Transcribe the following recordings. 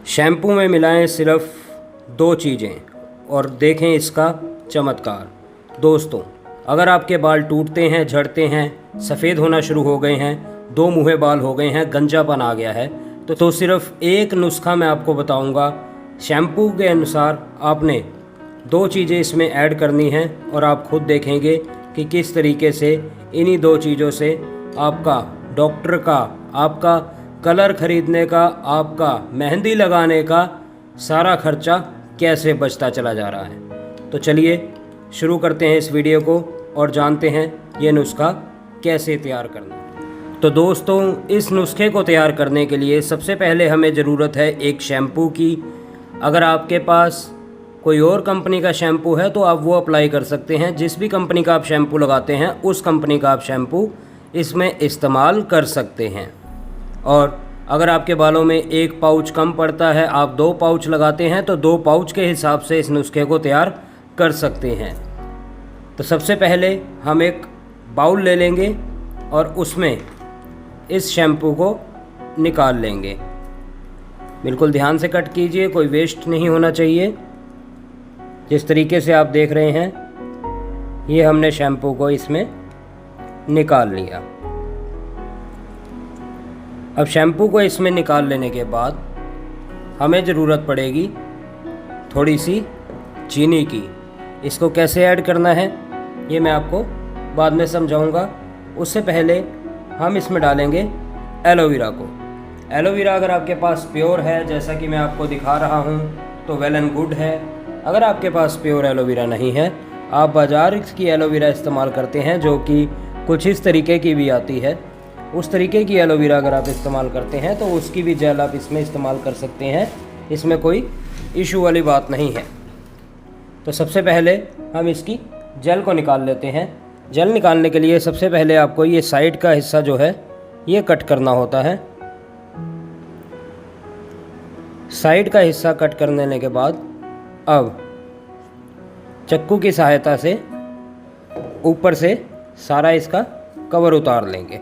Shampoo में मिलाएं सिर्फ 2 चीज़ें और देखें इसका चमत्कार। दोस्तों, अगर आपके बाल टूटते हैं, झड़ते हैं, सफ़ेद होना शुरू हो गए हैं, 2 मुँहे बाल हो गए हैं, गंजापन आ गया है, तो सिर्फ एक नुस्खा मैं आपको बताऊंगा। शैम्पू के अनुसार आपने 2 चीज़ें इसमें ऐड करनी हैं और आप खुद देखेंगे कि किस तरीके से इन्हीं 2 चीज़ों से आपका डॉक्टर का, आपका कलर ख़रीदने का, आपका मेहंदी लगाने का सारा खर्चा कैसे बचता चला जा रहा है। तो चलिए शुरू करते हैं इस वीडियो को और जानते हैं ये नुस्खा कैसे तैयार करना है। तो दोस्तों, इस नुस्खे को तैयार करने के लिए सबसे पहले हमें ज़रूरत है एक शैम्पू की। अगर आपके पास कोई और कंपनी का शैम्पू है तो आप वो अप्लाई कर सकते हैं। जिस भी कंपनी का आप शैम्पू लगाते हैं उस कंपनी का आप शैम्पू इसमें इस्तेमाल कर सकते हैं। और अगर आपके बालों में 1 पाउच कम पड़ता है, आप 2 पाउच लगाते हैं, तो 2 पाउच के हिसाब से इस नुस्खे को तैयार कर सकते हैं। तो सबसे पहले हम एक बाउल ले लेंगे और उसमें इस शैम्पू को निकाल लेंगे। बिल्कुल ध्यान से कट कीजिए, कोई वेस्ट नहीं होना चाहिए। जिस तरीके से आप देख रहे हैं, ये हमने शैम्पू को इसमें निकाल लिया। अब शैम्पू को इसमें निकाल लेने के बाद हमें ज़रूरत पड़ेगी थोड़ी सी चीनी की। इसको कैसे ऐड करना है ये मैं आपको बाद में समझाऊंगा। उससे पहले हम इसमें डालेंगे एलोवेरा को। एलोवेरा अगर आपके पास प्योर है, जैसा कि मैं आपको दिखा रहा हूँ, तो वेल एंड गुड है। अगर आपके पास प्योर एलोवेरा नहीं है, आप बाज़ार की एलोवेरा इस्तेमाल करते हैं जो कि कुछ इस तरीके की भी आती है, उस तरीके की एलोवेरा अगर आप इस्तेमाल करते हैं तो उसकी भी जेल आप इसमें इस्तेमाल कर सकते हैं। इसमें कोई इशू वाली बात नहीं है। तो सबसे पहले हम इसकी जेल को निकाल लेते हैं। जेल निकालने के लिए सबसे पहले आपको ये साइड का हिस्सा जो है ये कट करना होता है। साइड का हिस्सा कट कर लेने के बाद अब चाकू की सहायता से ऊपर से सारा इसका कवर उतार लेंगे।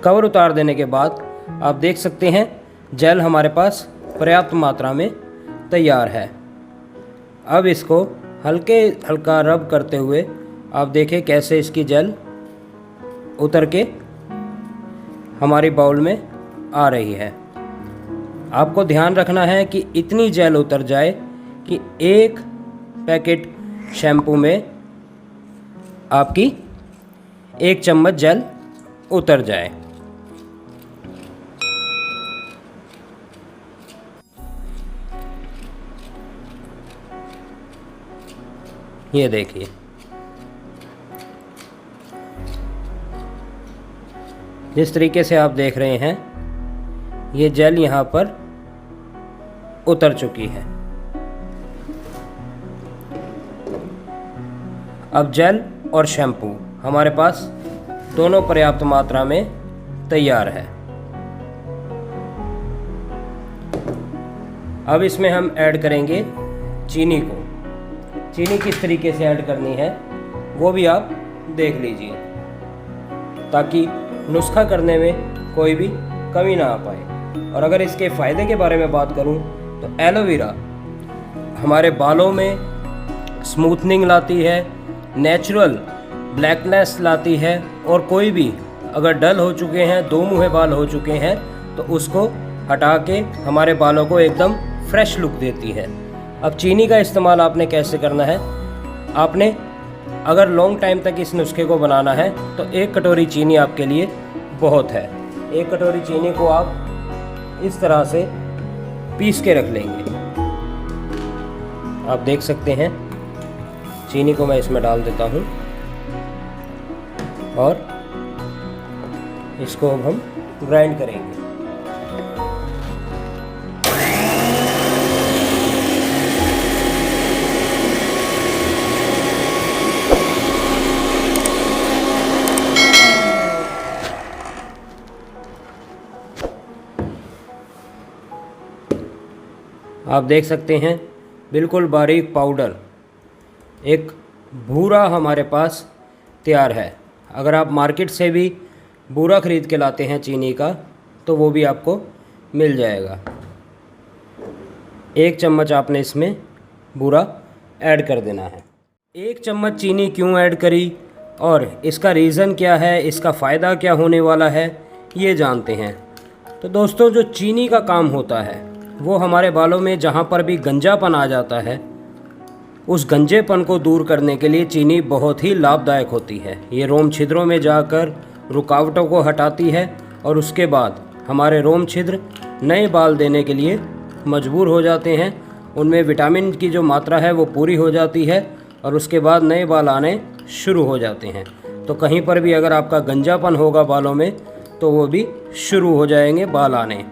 कवर उतार देने के बाद आप देख सकते हैं जेल हमारे पास पर्याप्त मात्रा में तैयार है। अब इसको हल्का रब करते हुए आप देखें कैसे इसकी जेल उतर के हमारी बाउल में आ रही है। आपको ध्यान रखना है कि इतनी जेल उतर जाए कि 1 पैकेट शैम्पू में आपकी 1 चम्मच जेल उतर जाए। ये देखिए, जिस तरीके से आप देख रहे हैं ये जेल यहाँ पर उतर चुकी है। अब जेल और शैम्पू हमारे पास दोनों पर्याप्त मात्रा में तैयार है। अब इसमें हम ऐड करेंगे चीनी को। चीनी किस तरीके से ऐड करनी है वो भी आप देख लीजिए, ताकि नुस्खा करने में कोई भी कमी ना आ पाए। और अगर इसके फ़ायदे के बारे में बात करूं तो एलोवेरा हमारे बालों में स्मूथनिंग लाती है, नेचुरल ब्लैकनेस लाती है, और कोई भी अगर डल हो चुके हैं, 2 मुँहे बाल हो चुके हैं, तो उसको हटा के हमारे बालों को एकदम फ्रेश लुक देती है। अब चीनी का इस्तेमाल आपने कैसे करना है, आपने अगर लॉन्ग टाइम तक इस नुस्खे को बनाना है तो 1 कटोरी चीनी आपके लिए बहुत है। 1 कटोरी चीनी को आप इस तरह से पीस के रख लेंगे। आप देख सकते हैं चीनी को मैं इसमें डाल देता हूँ और इसको अब हम ग्राइंड करेंगे। आप देख सकते हैं बिल्कुल बारीक पाउडर, एक भूरा हमारे पास तैयार है। अगर आप मार्केट से भी बूरा ख़रीद के लाते हैं चीनी का तो वो भी आपको मिल जाएगा। 1 चम्मच आपने इसमें बूरा ऐड कर देना है। 1 चम्मच चीनी क्यों ऐड करी और इसका रीज़न क्या है, इसका फ़ायदा क्या होने वाला है, ये जानते हैं। तो दोस्तों, जो चीनी का काम होता है वो हमारे बालों में जहाँ पर भी गंजापन आ जाता है, उस गंजेपन को दूर करने के लिए चीनी बहुत ही लाभदायक होती है। ये रोम छिद्रों में जाकर रुकावटों को हटाती है और उसके बाद हमारे रोम छिद्र नए बाल देने के लिए मजबूर हो जाते हैं। उनमें विटामिन की जो मात्रा है वो पूरी हो जाती है और उसके बाद नए बाल आने शुरू हो जाते हैं। तो कहीं पर भी अगर आपका गंजापन होगा बालों में तो वो भी शुरू हो जाएंगे बाल आने।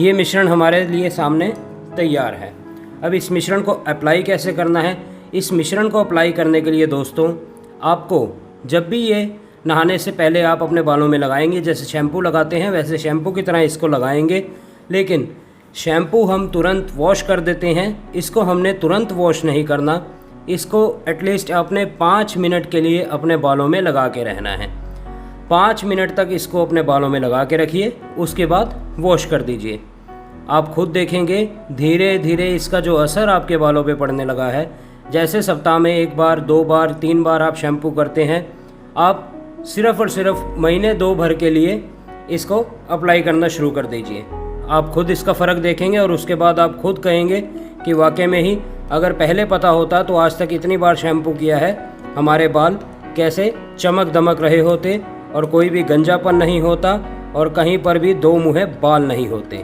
ये मिश्रण हमारे लिए सामने तैयार है। अब इस मिश्रण को अप्लाई कैसे करना है? इस मिश्रण को अप्लाई करने के लिए दोस्तों, आपको जब भी ये नहाने से पहले आप अपने बालों में लगाएंगे, जैसे शैम्पू लगाते हैं वैसे शैम्पू की तरह इसको लगाएंगे। लेकिन शैम्पू हम तुरंत वॉश कर देते हैं, इसको हमने तुरंत वॉश नहीं करना। इसको एटलीस्ट आपने 5 मिनट के लिए अपने बालों में लगा के रहना है। 5 मिनट तक इसको अपने बालों में लगा के रखिए, उसके बाद वॉश कर दीजिए। आप खुद देखेंगे धीरे धीरे इसका जो असर आपके बालों पे पड़ने लगा है। जैसे सप्ताह में 1 बार 2 बार 3 बार आप शैम्पू करते हैं, आप सिर्फ़ और सिर्फ महीने 2 भर के लिए इसको अप्लाई करना शुरू कर दीजिए। आप खुद इसका फ़र्क देखेंगे और उसके बाद आप खुद कहेंगे कि वाकई में ही अगर पहले पता होता तो आज तक इतनी बार शैम्पू किया है, हमारे बाल कैसे चमक दमक रहे होते और कोई भी गंजापन नहीं होता और कहीं पर भी 2 मुँहे बाल नहीं होते।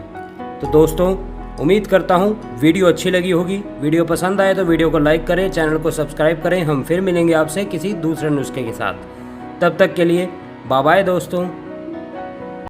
तो दोस्तों, उम्मीद करता हूँ वीडियो अच्छी लगी होगी। वीडियो पसंद आए तो वीडियो को लाइक करें, चैनल को सब्सक्राइब करें। हम फिर मिलेंगे आपसे किसी दूसरे नुस्खे के साथ। तब तक के लिए बाय बाय दोस्तों।